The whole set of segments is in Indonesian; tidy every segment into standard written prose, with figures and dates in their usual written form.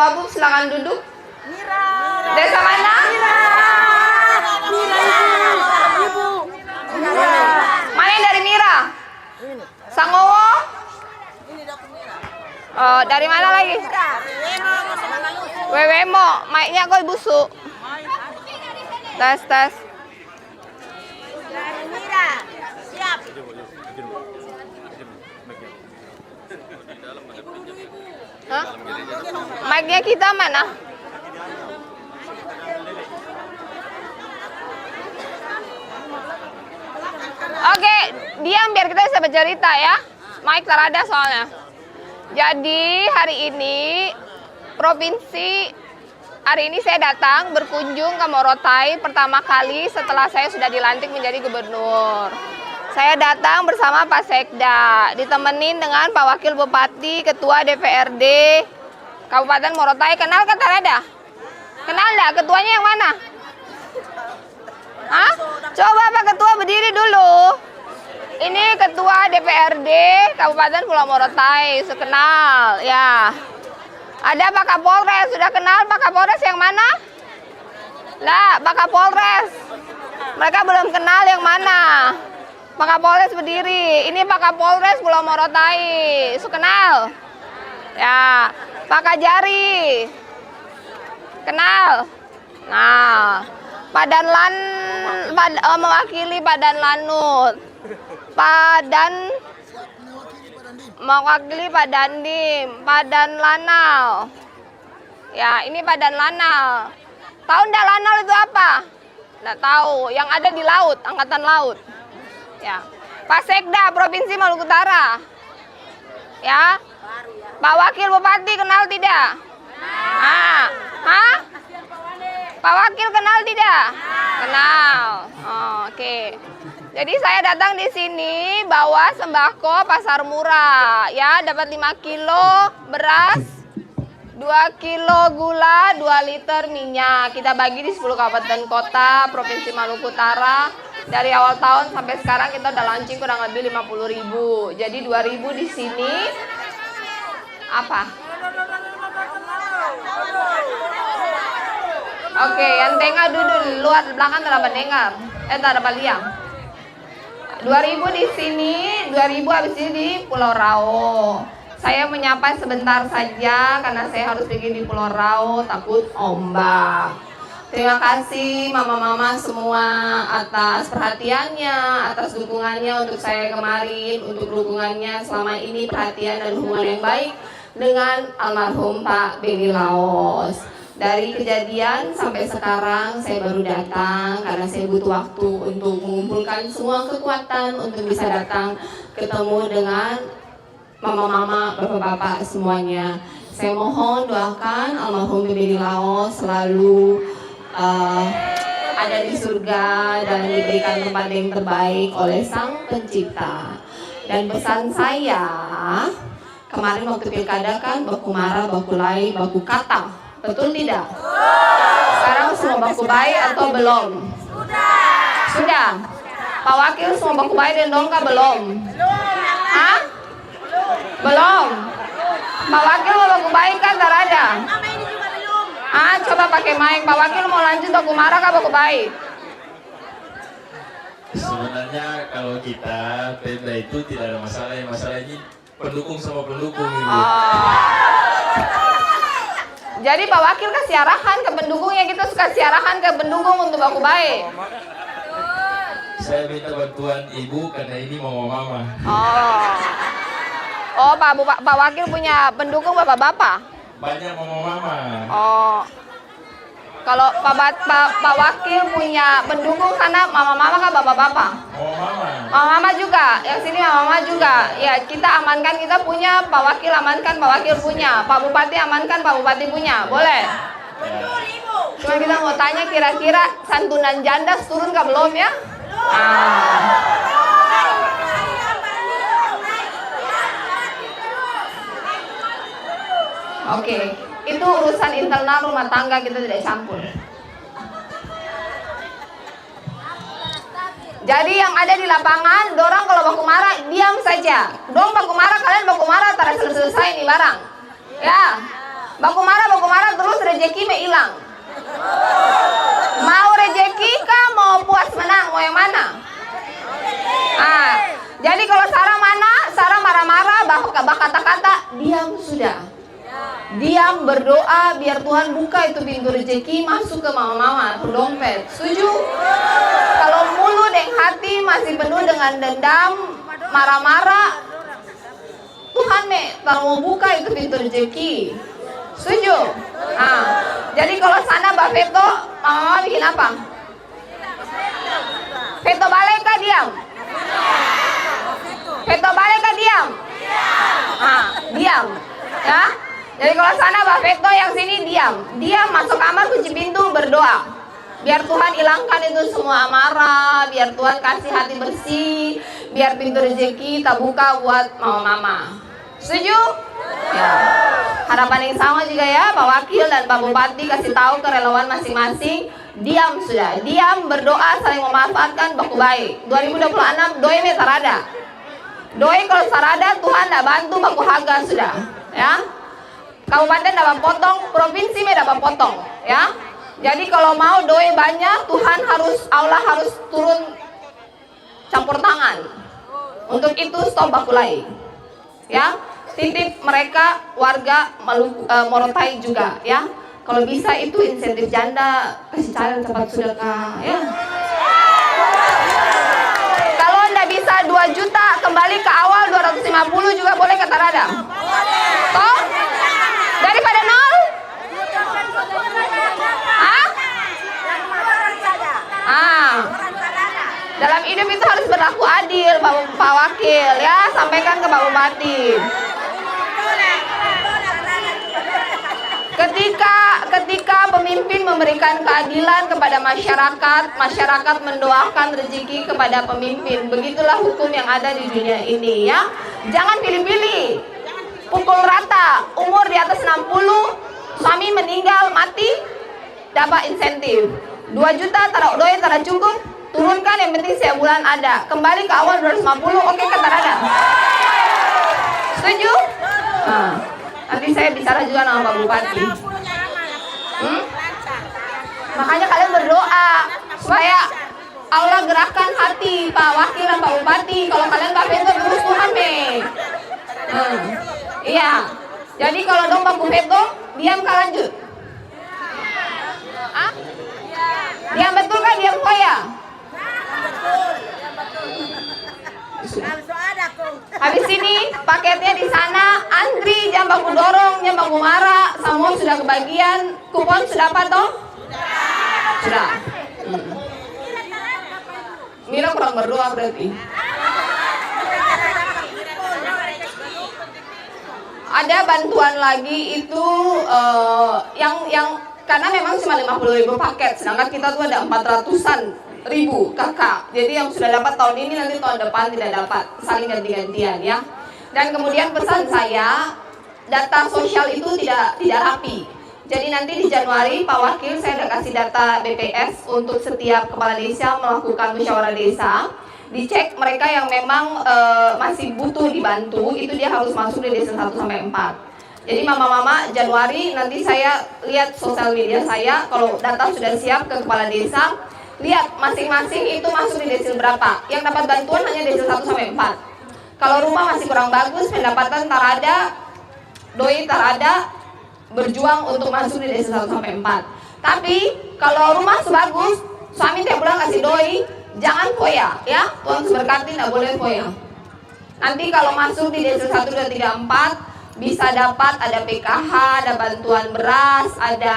Abu, silakan duduk. Mira. Desa mana? Mira. Ibu. Mana yang dari Mira? Sangowo? Oh, dari mana lagi? Wewemo, mic-nya kok busuk. Tes. Dari Mira. Siap. Hah? Mic-nya kita mana? Oke, diam biar kita bisa bercerita ya. Mic terada soalnya. Jadi hari ini saya datang berkunjung ke Morotai pertama kali setelah saya sudah dilantik menjadi gubernur. Saya datang bersama Pak Sekda, ditemenin dengan Pak Wakil Bupati, Ketua DPRD Kabupaten Morotai. Kenal kan Tarada? Kenal enggak? Ketuanya yang mana? Hah? Coba Pak Ketua berdiri dulu. Ini Ketua DPRD Kabupaten Pulau Morotai, sekenal ya. Ada Pak Kapolres, sudah kenal Pak Kapolres yang mana? Lah, Pak Kapolres. Mereka belum kenal yang mana. Pak Kapolres berdiri. Ini Pak Kapolres Pulau Morotai, sekenal. Ya, Pak Kajari. Kenal. Nah, mewakili Padan Lanut. Mewakili Pak Dandim, Padan Lanal. Ya, ini Padan Lanal. Tahu enggak Lanal itu apa? Enggak tahu. Yang ada di laut, angkatan laut. Ya. Pak Sekda Provinsi Maluku Utara. Ya. Pak Wakil Bupati kenal tidak? Hah? Pak Wakil kenal tidak? Kenal. Oh, oke. Jadi saya datang di sini bawa sembako pasar murah, ya, dapat 5 kilo beras, 2 kilo gula, 2 liter minyak. Kita bagi di 10 kabupaten kota Provinsi Maluku Utara. Dari awal tahun sampai sekarang kita udah launching kurang lebih 50.000. Jadi 2.000 di sini. Apa? Oke, yang tengah duduk, luar belakang tak dapat dengar. Tak dapat lihat. 2.000 di sini, 2.000 habis ini di Pulau Rao. Saya menyapa sebentar saja karena saya harus pergi di Pulau Rao, takut ombak. Terima kasih mama-mama semua atas perhatiannya, atas dukungannya untuk saya kemarin, untuk dukungannya selama ini, perhatian dan hubungan yang baik dengan almarhum Pak Beni Laos. Dari kejadian sampai sekarang saya baru datang karena saya butuh waktu untuk mengumpulkan semua kekuatan untuk bisa datang ketemu dengan mama-mama, bapak-bapak semuanya. Saya mohon doakan almarhum Beni Laos selalu ada di surga dan diberikan tempat yang terbaik oleh Sang Pencipta. Dan pesan saya, kemarin waktu pilkada kan baku marah, baku lai, baku kata. Betul tidak? Sekarang semua baku baik atau belum? Sudah. Pak Wakil semua baku baik dan dongka belum? Hah? Belum. Pak Wakil mau baku baik kan tak ada? Coba pakai mic. Pak Wakil mau lanjut baku marah kah baku baik? Sebenarnya kalau kita Pemda itu tidak ada masalah. Yang masalah ini pendukung sama pendukung ini. Jadi Pak Wakil kasih arahan ke pendukungnya, kita suka kasih arahan ke pendukung untuk baku baik. Saya minta bantuan ibu karena ini mama-mama. Pak Wakil punya pendukung bapak-bapak? Banyak mama-mama. Kalau Pak Wakil punya pendukung sana mama-mama kah bapak-bapak? Mama-mama. Mama-mama juga, yang sini mama-mama juga. Ya, kita amankan, kita punya, Pak Wakil amankan, Pak Wakil punya, Pak Bupati amankan, Pak Bupati punya. Boleh? Cuma kita mau tanya kira-kira santunan janda turun kah belum ya? Oke. Itu urusan internal rumah tangga, kita tidak campur. Jadi yang ada di lapangan, dorang kalau baku marah, diam saja. Dong baku marah, kalian baku marah, tak selesai nih barang. Ya, Baku marah terus rezeki me hilang. Mau rezeki kah mau puas menang? Mau yang mana? Jadi kalau Sarah marah-marah, kata-kata, diam sudah. Diam, berdoa biar Tuhan buka itu pintu rezeki masuk ke mama-mama, ke dompet. Setuju? Kalau mulut dan hati masih penuh dengan dendam, marah-marah, Tuhan mau buka itu pintu rezeki. Setuju? Jadi kalau sana Mbak Veto, mama bikin apa? Veto balik kah diam? Veto balik kah diam? Diam. Ya. Jadi kalau sana Mbak Veto, yang sini diam. Diam, masuk kamar, kunci pintu, berdoa. Biar Tuhan hilangkan itu semua amarah, biar Tuhan kasih hati bersih, biar pintu rezeki tak buka buat mama-mama. Setuju? Ya. Harapan yang sama juga ya, Pak Wakil dan Pak Bupati kasih tahu ke relawan masing-masing, diam sudah, diam, berdoa, saling memanfaatkan, baku baik. 2026 doi me tarada. Doi kalau sarada Tuhan tak bantu baku haga sudah, ya. Kabupaten dapat potong, provinsi me dapat potong, ya. Jadi kalau mau doi banyak, Tuhan Allah harus turun campur tangan. Untuk itu stop bakulai, ya. Titip mereka warga Morotai juga, ya. Kalau bisa itu insentif janda, kasih cara cepat sedekah, ya. Kalau ndak bisa 2 juta kembali ke awal 250 juga boleh kata Rada. Toh? Daripada nol? Dalam hidup itu harus berlaku adil, Pak Wakil, ya. Sampaikan ke Pak Bupati. Ketika pemimpin memberikan keadilan kepada masyarakat mendoakan rezeki kepada pemimpin. Begitulah hukum yang ada di dunia ini, ya. Jangan pilih-pilih. Pukul rata, umur di atas 60, suami meninggal, mati, dapat insentif. 2 juta taruh doi taruh cukup, turunkan yang penting setiap bulan ada. Kembali ke awal 250, oke kata Rada. Setuju? Nanti saya bicara juga sama Pak Bupati. Makanya kalian berdoa supaya Allah gerakkan hati Pak Wakil dan Pak Bupati. Kalau kalian Pak Veto terus Tuhan iya. Jadi kalau dong Pak Veto diam kah lanjut? Diam betul kan? Diam koya? Habis ini paketnya di sana, antri, jangan baku dorong, jangan baku marah. Semua sudah kebagian, kupon sudah apa toh? Sudah. Mira kurang berdoa berarti. Ada bantuan lagi itu yang karena memang cuma 50.000 paket, sedangkan kita tuh ada 400-an ribu kakak. Jadi yang sudah dapat tahun ini nanti tahun depan tidak dapat, saling ganti-gantian, ya. Dan kemudian pesan saya, data sosial itu tidak rapi. Jadi nanti di Januari Pak Wakil saya udah kasih data BPS untuk setiap kepala desa melakukan musyawarah desa. Dicek mereka yang memang masih butuh dibantu, itu dia harus masuk di desa 1 sampai 4. Jadi mama-mama Januari nanti saya lihat sosial media saya, kalau data sudah siap ke kepala desa, lihat masing-masing itu masuk di desil berapa. Yang dapat bantuan hanya desil 1 sampai 4. Kalau rumah masih kurang bagus, pendapatan tarada, doi tarada, berjuang untuk masuk di desil 1 sampai 4. Tapi kalau rumah sebagus, suami tiap bulan kasih doi, jangan foya, ya. Tuhan berkati, tidak boleh foya. Nanti kalau masuk di desil 1, 2, 3, 4, bisa dapat ada PKH, ada bantuan beras, ada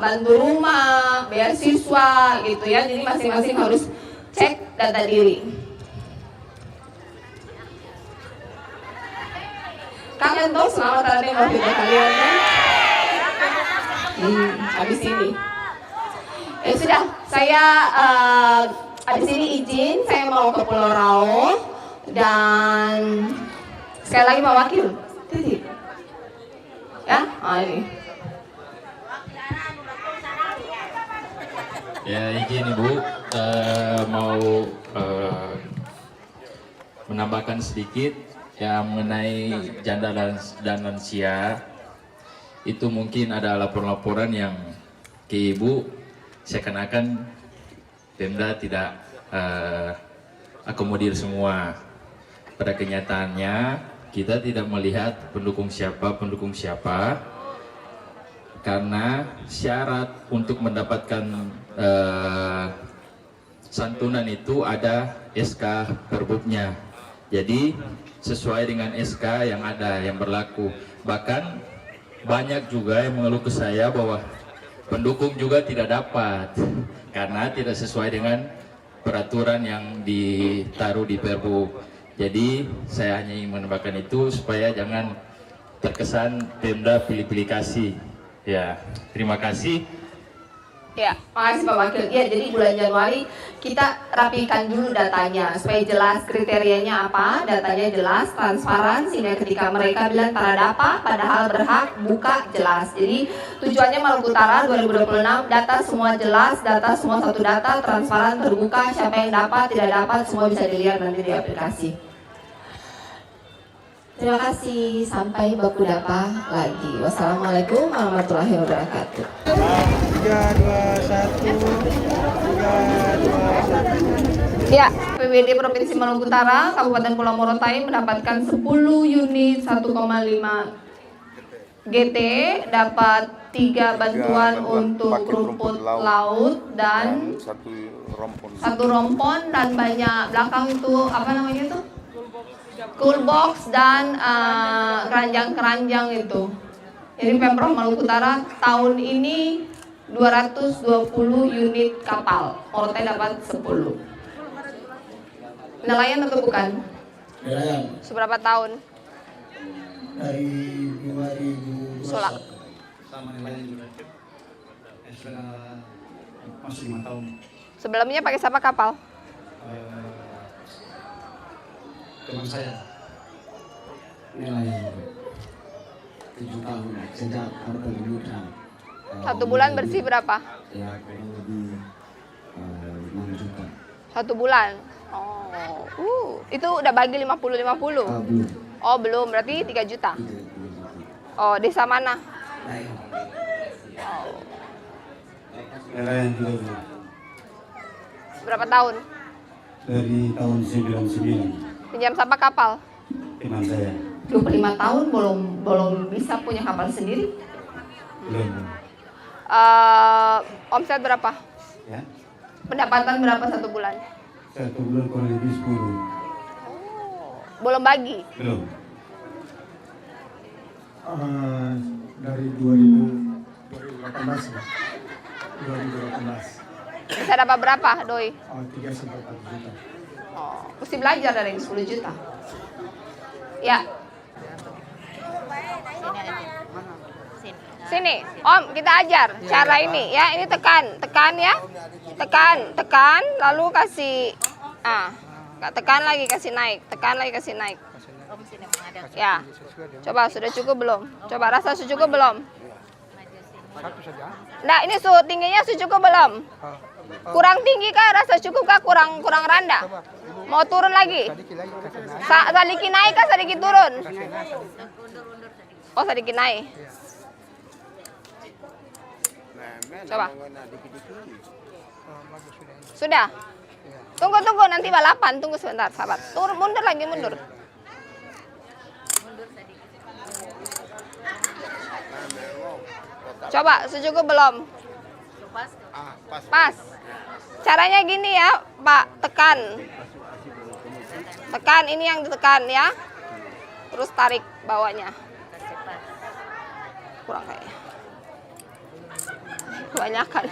bantu rumah, beasiswa gitu ya. Jadi masing-masing harus cek data diri. Kangen toh selamat ada yang mau video kalian ya? Habis ini. Sudah, saya habis ini izin, saya mau ke Pulau Rao. Dan sekali lagi Pak Wakil, titip. Ya, ini. Ya izin Ibu mau menambahkan sedikit. Ya, mengenai janda dan lansia, itu mungkin ada laporan-laporan yang ke Ibu, seakan-akan Pemda tidak akomodir semua. Pada kenyataannya, kita tidak melihat pendukung siapa, karena syarat untuk mendapatkan santunan itu ada SK Perbubnya. Jadi sesuai dengan SK yang ada, yang berlaku. Bahkan banyak juga yang mengeluh ke saya bahwa pendukung juga tidak dapat karena tidak sesuai dengan peraturan yang ditaruh di Perbu. Jadi saya hanya ingin menambahkan itu supaya jangan terkesan Pemda pilih-pilih kasih. Ya, terima kasih. Ya, makasih Pak Wakil. Ya, jadi bulan Januari kita rapikan dulu datanya supaya jelas kriterianya apa, datanya jelas, transparan, sehingga ketika mereka bilang tak ada apa, padahal berhak, buka jelas. Jadi tujuannya Maluku Utara 2026, data semua jelas, data semua satu data, transparan, terbuka, siapa yang dapat, tidak dapat, semua bisa dilihat nanti di aplikasi. Terima kasih, sampai baku dapa lagi. Wassalamualaikum warahmatullahi wabarakatuh. 3, 2, 1. Ya, PWD Provinsi Maluku Utara, Kabupaten Pulau Morotai mendapatkan 10 unit 1,5 GT, dapat 3 bantuan untuk rumput laut dan satu rompon dan banyak belakang itu apa namanya itu? Cool box dan keranjang-keranjang itu. Jadi Pemprov Maluku Utara tahun ini 220 unit kapal. Morotai dapat 10. Nelayan atau bukan? Nelayan. Seberapa tahun? Dari 2021. Solak. Sama nelayan juga. Sudah masih 5 tahun. Sebelumnya pakai siapa kapal? Teman saya nelayan 7 tahun sejak pertemuan. 1 bulan bersih berapa? Ya kurang lebih 6 juta. 1 bulan. Itu udah bagi 50-50? Belum. Oh belum, berarti 3 juta. 3 juta. Oh, desa mana? Nelayan juga Berapa tahun? dari tahun 99. Pinjam siapa kapal? Teman saya 25 tahun belum bisa punya kapal sendiri. belum. Omset berapa? Ya. Pendapatan berapa 1 bulan? 1 bulan kurang lebih 10. Belum bagi? Belum. Dari 2018 ya. 2018. Bisa dapat berapa, Doi? 3 sampai 4 juta. Oh, mesti belajar dari 10 juta. Ya. Sini, Om, kita ajar cara ini ya. Ini tekan ya. Tekan, lalu kasih tekan lagi kasih naik, tekan lagi kasih naik. Ya. Coba sudah cukup belum? Coba rasa sudah cukup belum? Nah, ini suhu tingginya sudah cukup belum? Kurang tinggi kah? Rasa cukup kah? Kurang rendah? Mau turun lagi? Sedikit naik kah? Sedikit turun? Oh, sedikit naik. Coba. Sudah? Tunggu, nanti balapan. Tunggu sebentar, sahabat. Turun, mundur lagi, mundur. Coba, secukup belum? Pas. Caranya gini ya, Pak. Tekan. Tekan, ini yang ditekan ya. Terus tarik bawahnya. Kurang kayaknya. Kebanyakan.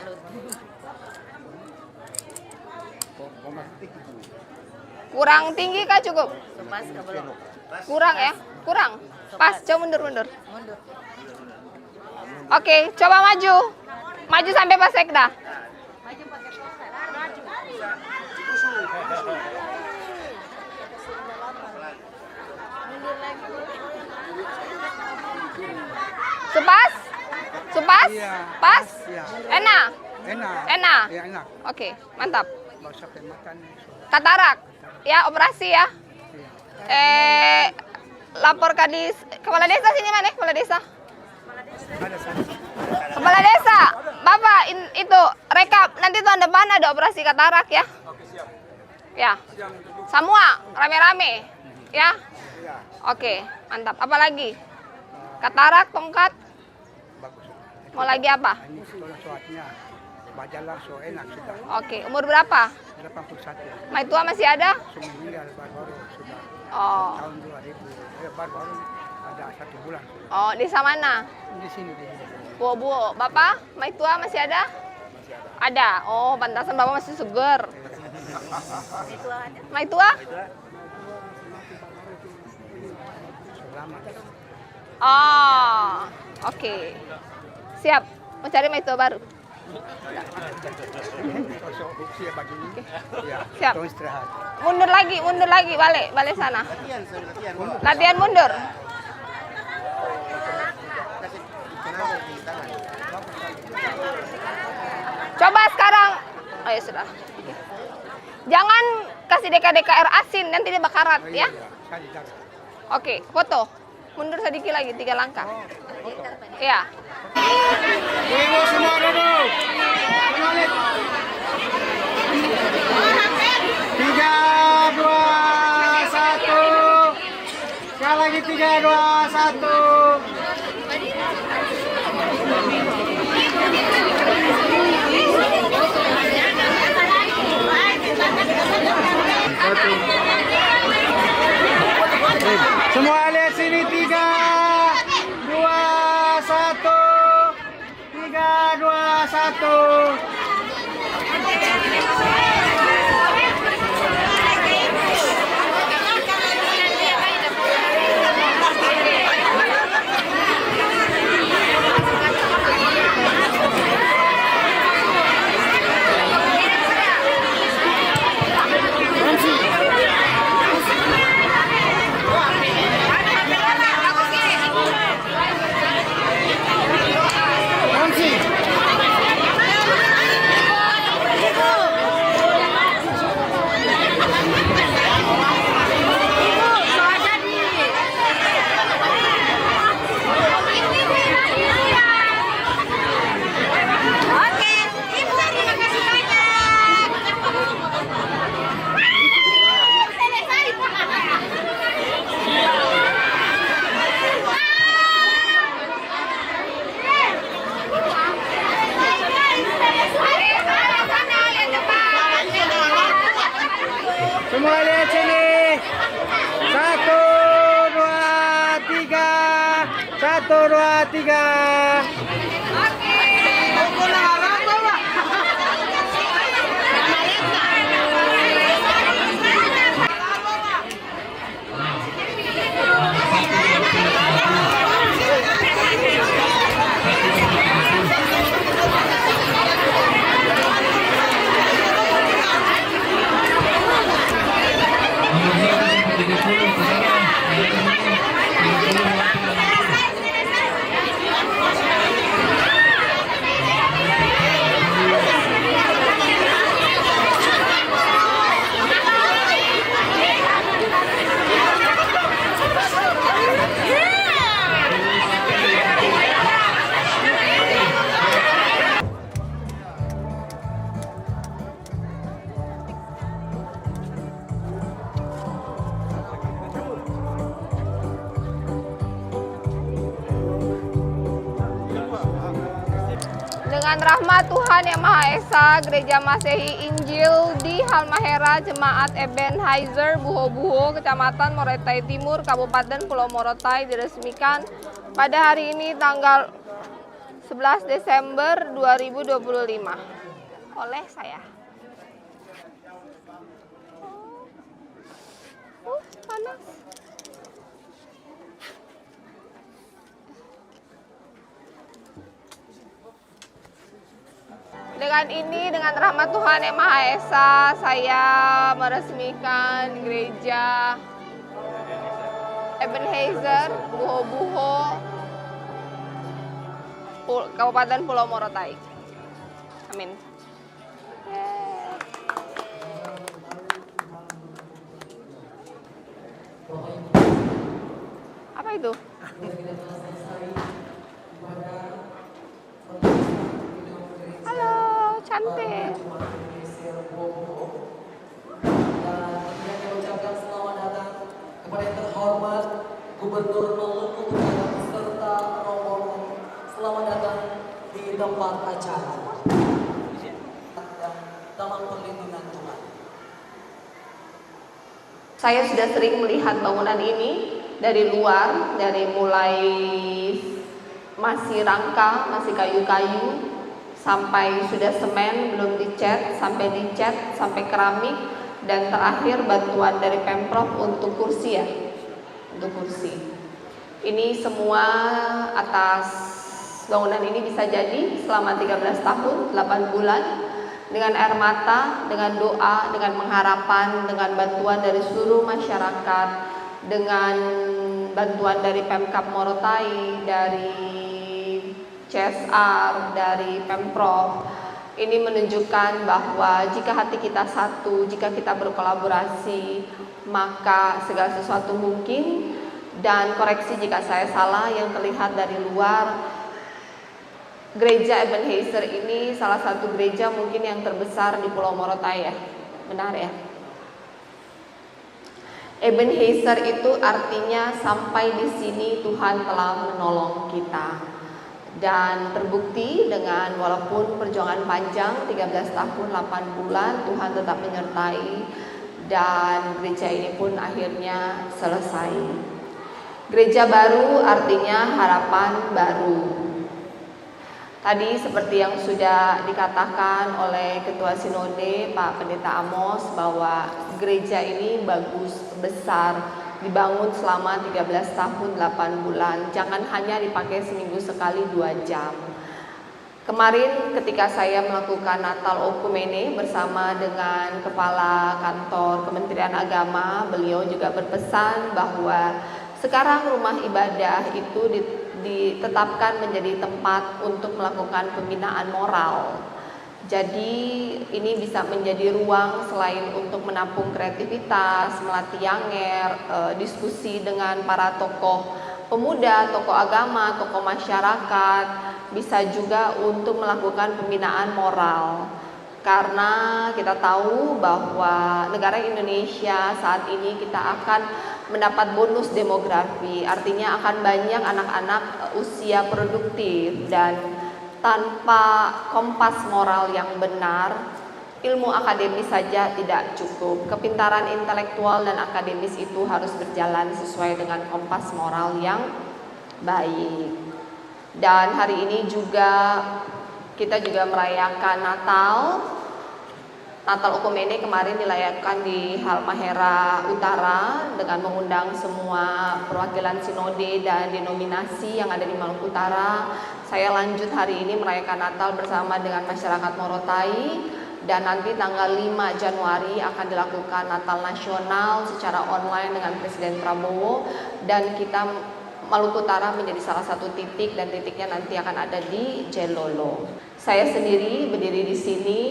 Kurang tinggi kah cukup? Kurang ya? Kurang. Pas, coba mundur. Oke, coba maju. Maju sampai pas sekda. Supas? Pas? Enak? Enak. Oke, mantap. Katarak. Ya, operasi ya. lapor kadis kepala desa sini mana? Kepala desa. Kepala desa, Bapak itu rekap nanti tahun depan ada operasi katarak ya. Ya, semua rame-rame ya. Oke, mantap. Apa lagi? Katarak, tongkat. Mau lagi apa? Oke, umur berapa? 81. Mai tua masih ada? Meninggal baru-baru sudah Oh, tahun 2000. Baru-baru ada 1 bulan. oh di mana? Di sini di sini. Bu, Bapak, mai tua masih ada? Ada. Oh, pantasan Bapak masih seger. Mai tua? Selamat. Oh, oke. Siap. Mau cari mai tua baru? Sosok usia begini. Ya, Siap. terus istirahat. Mundur lagi, balik sana. Latihan mundur. Coba sekarang. Oh ya sudah. Oke. Jangan kasih deka-deka air asin, nanti dia bakarat ya. Saya jaga. Oke, foto. Mundur sedikit lagi, 3 langkah. Iya. Ibu semua duduk. Kembali. 3, 2, 1. Sekali lagi 3, 2, 1. Semua lihat sini 3, 2, 1. 3, 2, 1. Semua lihat sini. 1, 2, 3. 1, 2, 3. Dengan rahmat Tuhan Yang Maha Esa, Gereja Masehi Injil di Halmahera, Jemaat Ebenezer Buho-Buho, Kecamatan Morotai Timur, Kabupaten Pulau Morotai diresmikan pada hari ini tanggal 11 Desember 2025 oleh saya. Panas. Dengan ini, dengan rahmat Tuhan Yang Maha Esa, saya meresmikan gereja Ebenezer Buho-Buho, Kabupaten Pulau Morotai. Amin. itu? Halo, cantik. Mengucapkan selamat datang kepada yang terhormat Gubernur Maluku Utara beserta rombongan. Selamat datang di tempat acara. Taman Perlindungan Tuhan. Saya sudah sering melihat bangunan ini dari luar, dari mulai masih rangka, masih kayu-kayu, sampai sudah semen, belum dicat, sampai dicat, sampai keramik, dan terakhir bantuan dari Pemprov untuk kursi ya, untuk kursi. Ini semua atas bangunan ini bisa jadi selama 13 tahun, 8 bulan, dengan air mata, dengan doa, dengan pengharapan, dengan bantuan dari seluruh masyarakat, dengan bantuan dari Pemkab Morotai, dari CSR, dari Pemprov. Ini menunjukkan bahwa jika hati kita satu, jika kita berkolaborasi, maka segala sesuatu mungkin. Dan koreksi jika saya salah, yang terlihat dari luar, Gereja Ebenezer ini salah satu gereja mungkin yang terbesar di Pulau Morotai ya, benar ya? Ebenezer itu artinya sampai di sini Tuhan telah menolong kita. Dan terbukti dengan walaupun perjuangan panjang 13 tahun 8 bulan, Tuhan tetap menyertai dan gereja ini pun akhirnya selesai. Gereja baru artinya harapan baru. Tadi seperti yang sudah dikatakan oleh Ketua Sinode Pak Pendeta Amos bahwa gereja ini bagus, besar, dibangun selama 13 tahun 8 bulan. Jangan hanya dipakai seminggu sekali 2 jam. Kemarin ketika saya melakukan Natal Okumene bersama dengan Kepala Kantor Kementerian Agama, beliau juga berpesan bahwa sekarang rumah ibadah itu ditetapkan menjadi tempat untuk melakukan pembinaan moral. Jadi ini bisa menjadi ruang selain untuk menampung kreativitas, melatih yanger, diskusi dengan para tokoh pemuda, tokoh agama, tokoh masyarakat, bisa juga untuk melakukan pembinaan moral. Karena kita tahu bahwa negara Indonesia saat ini kita akan mendapat bonus demografi, artinya akan banyak anak-anak usia produktif, dan tanpa kompas moral yang benar, ilmu akademis saja tidak cukup. Kepintaran intelektual dan akademis itu harus berjalan sesuai dengan kompas moral yang baik. Dan hari ini juga kita juga merayakan Natal Okumene kemarin dilayakan di Halmahera Utara dengan mengundang semua perwakilan sinode dan denominasi yang ada di Maluku Utara. Saya lanjut hari ini merayakan Natal bersama dengan masyarakat Morotai, dan nanti tanggal 5 Januari akan dilakukan Natal Nasional secara online dengan Presiden Prabowo, dan kita Maluku Utara menjadi salah satu titik, dan titiknya nanti akan ada di Jelolo. Saya sendiri berdiri di sini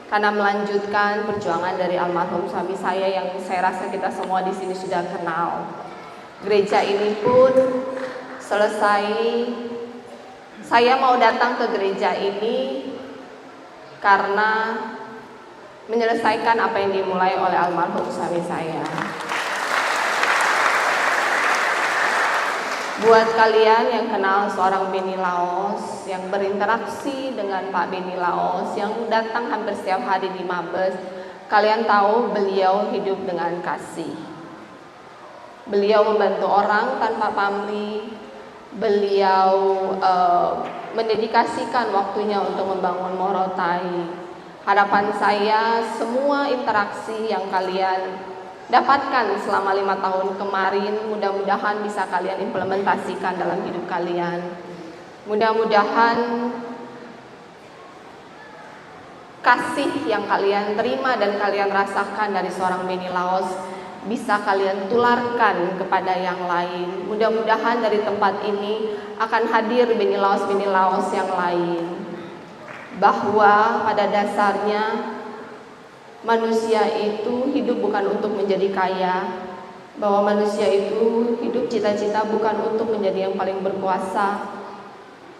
karena melanjutkan perjuangan dari almarhum suami saya yang saya rasa kita semua di sini sudah kenal. Gereja ini pun selesai, saya mau datang ke gereja ini karena menyelesaikan apa yang dimulai oleh almarhum suami saya. Buat kalian yang kenal seorang Benny Laos, yang berinteraksi dengan Pak Benny Laos, yang datang hampir setiap hari di Mabes, kalian tahu beliau hidup dengan kasih. Beliau membantu orang tanpa pamrih. Beliau mendedikasikan waktunya untuk membangun Morotai. Harapan saya semua interaksi yang kalian dapatkan selama 5 tahun kemarin, mudah-mudahan bisa kalian implementasikan dalam hidup kalian. Mudah-mudahan kasih yang kalian terima dan kalian rasakan dari seorang Benny Laos bisa kalian tularkan kepada yang lain. Mudah-mudahan dari tempat ini akan hadir Benny Laos yang lain. Bahwa pada dasarnya manusia itu hidup bukan untuk menjadi kaya, bahwa manusia itu hidup cita-cita bukan untuk menjadi yang paling berkuasa,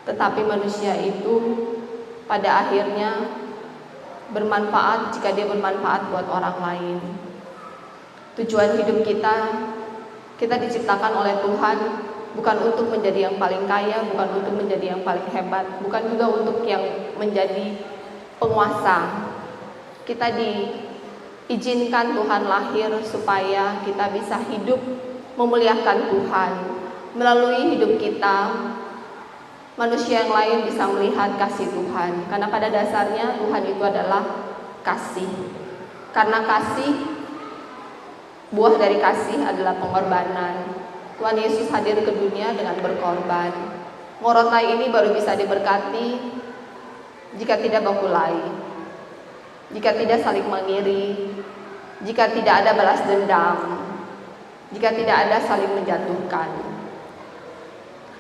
tetapi manusia itu pada akhirnya bermanfaat jika dia bermanfaat buat orang lain. Tujuan hidup kita diciptakan oleh Tuhan bukan untuk menjadi yang paling kaya, bukan untuk menjadi yang paling hebat, bukan juga untuk yang menjadi penguasa. Kita diizinkan Tuhan lahir supaya kita bisa hidup memuliakan Tuhan. Melalui hidup kita, manusia yang lain bisa melihat kasih Tuhan. Karena pada dasarnya Tuhan itu adalah kasih. Karena kasih, buah dari kasih adalah pengorbanan. Tuhan Yesus hadir ke dunia dengan berkorban. Morotai ini baru bisa diberkati jika tidak bakulai, jika tidak saling mengiri, jika tidak ada balas dendam, jika tidak ada saling menjatuhkan.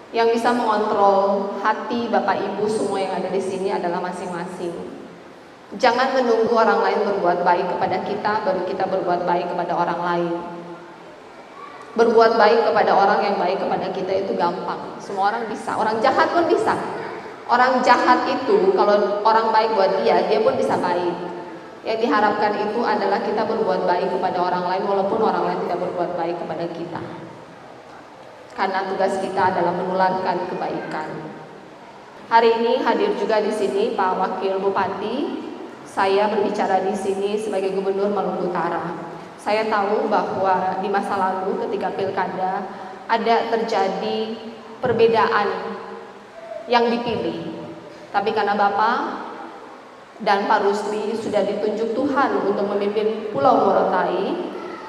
Yang bisa mengontrol hati Bapak Ibu semua yang ada di sini adalah masing-masing. Jangan menunggu orang lain berbuat baik kepada kita, baru kita berbuat baik kepada orang lain. Berbuat baik kepada orang yang baik kepada kita itu gampang. Semua orang bisa, orang jahat pun bisa. Orang jahat itu kalau orang baik buat dia pun bisa baik. Yang diharapkan itu adalah kita berbuat baik kepada orang lain walaupun orang lain tidak berbuat baik kepada kita. Karena tugas kita adalah menularkan kebaikan. Hari ini hadir juga di sini Pak Wakil Bupati. Saya berbicara di sini sebagai Gubernur Maluku Utara. Saya tahu bahwa di masa lalu ketika pilkada ada terjadi perbedaan yang dipilih. Tapi karena Bapak dan Pak Rusli sudah ditunjuk Tuhan untuk memimpin Pulau Morotai,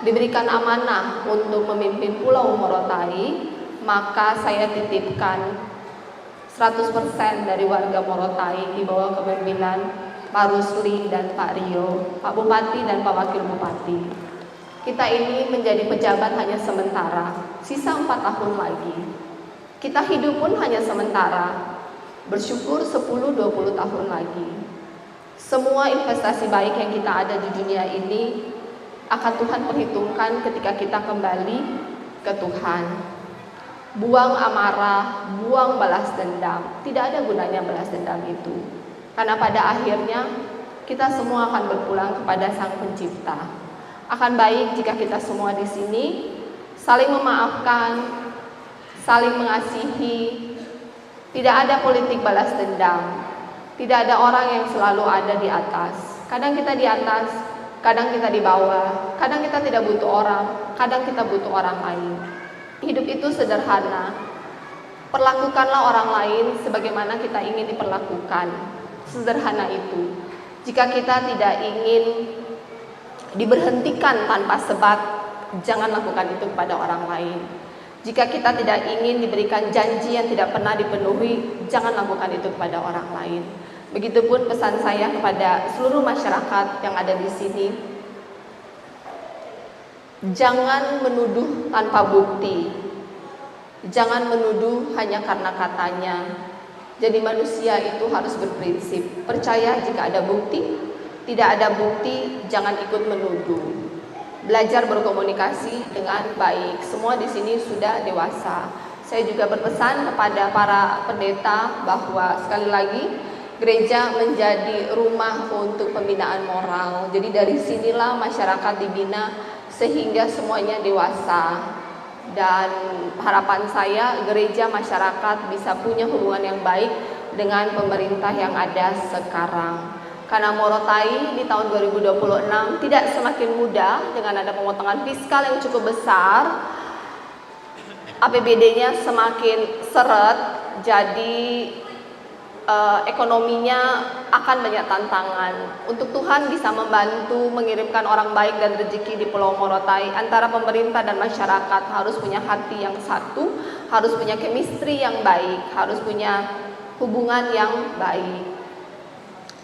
diberikan amanah untuk memimpin Pulau Morotai, maka saya titipkan 100% dari warga Morotai di bawah kepemimpinan Pak Rusli dan Pak Rio, Pak Bupati dan Pak Wakil Bupati. Kita ini menjadi pejabat hanya sementara, sisa 4 tahun lagi. Kita hidup pun hanya sementara, bersyukur 10-20 tahun lagi. Semua investasi baik yang kita ada di dunia ini akan Tuhan perhitungkan ketika kita kembali ke Tuhan. Buang amarah, buang balas dendam. Tidak ada gunanya balas dendam itu. Karena pada akhirnya kita semua akan berpulang kepada Sang Pencipta. Akan baik jika kita semua di sini saling memaafkan, saling mengasihi. Tidak ada politik balas dendam. Tidak ada orang yang selalu ada di atas. Kadang kita di atas, kadang kita di bawah. Kadang kita tidak butuh orang, kadang kita butuh orang lain. Hidup itu sederhana. Perlakukanlah orang lain sebagaimana kita ingin diperlakukan. Sederhana itu. Jika kita tidak ingin diberhentikan tanpa sebab, jangan lakukan itu kepada orang lain. Jika kita tidak ingin diberikan janji yang tidak pernah dipenuhi, jangan lakukan itu kepada orang lain. Begitupun pesan saya kepada seluruh masyarakat yang ada di sini. Jangan menuduh tanpa bukti. Jangan menuduh hanya karena katanya. Jadi manusia itu harus berprinsip, percaya jika ada bukti, tidak ada bukti, jangan ikut menuduh. Belajar berkomunikasi dengan baik. Semua di sini sudah dewasa. Saya juga berpesan kepada para pendeta bahwa sekali lagi gereja menjadi rumah untuk pembinaan moral. Jadi dari sinilah masyarakat dibina sehingga semuanya dewasa. Dan harapan saya gereja masyarakat bisa punya hubungan yang baik dengan pemerintah yang ada sekarang. Karena Morotai di tahun 2026 tidak semakin mudah dengan ada pemotongan fiskal yang cukup besar. APBD-nya semakin seret, jadi ekonominya akan banyak tantangan. Untuk Tuhan bisa membantu mengirimkan orang baik dan rezeki di Pulau Morotai, antara pemerintah dan masyarakat harus punya hati yang satu, harus punya chemistry yang baik, harus punya hubungan yang baik.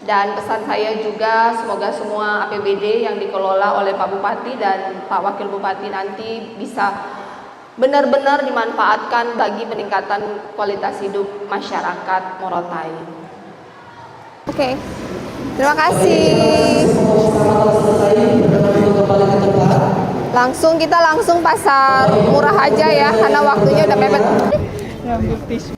Dan pesan saya juga semoga semua APBD yang dikelola oleh Pak Bupati dan Pak Wakil Bupati nanti bisa benar-benar dimanfaatkan bagi peningkatan kualitas hidup masyarakat Morotai. Oke, terima kasih. Selesai, kembali ke tempat. Kita langsung pasar murah aja ya karena waktunya udah mepet. Ngambil tisu.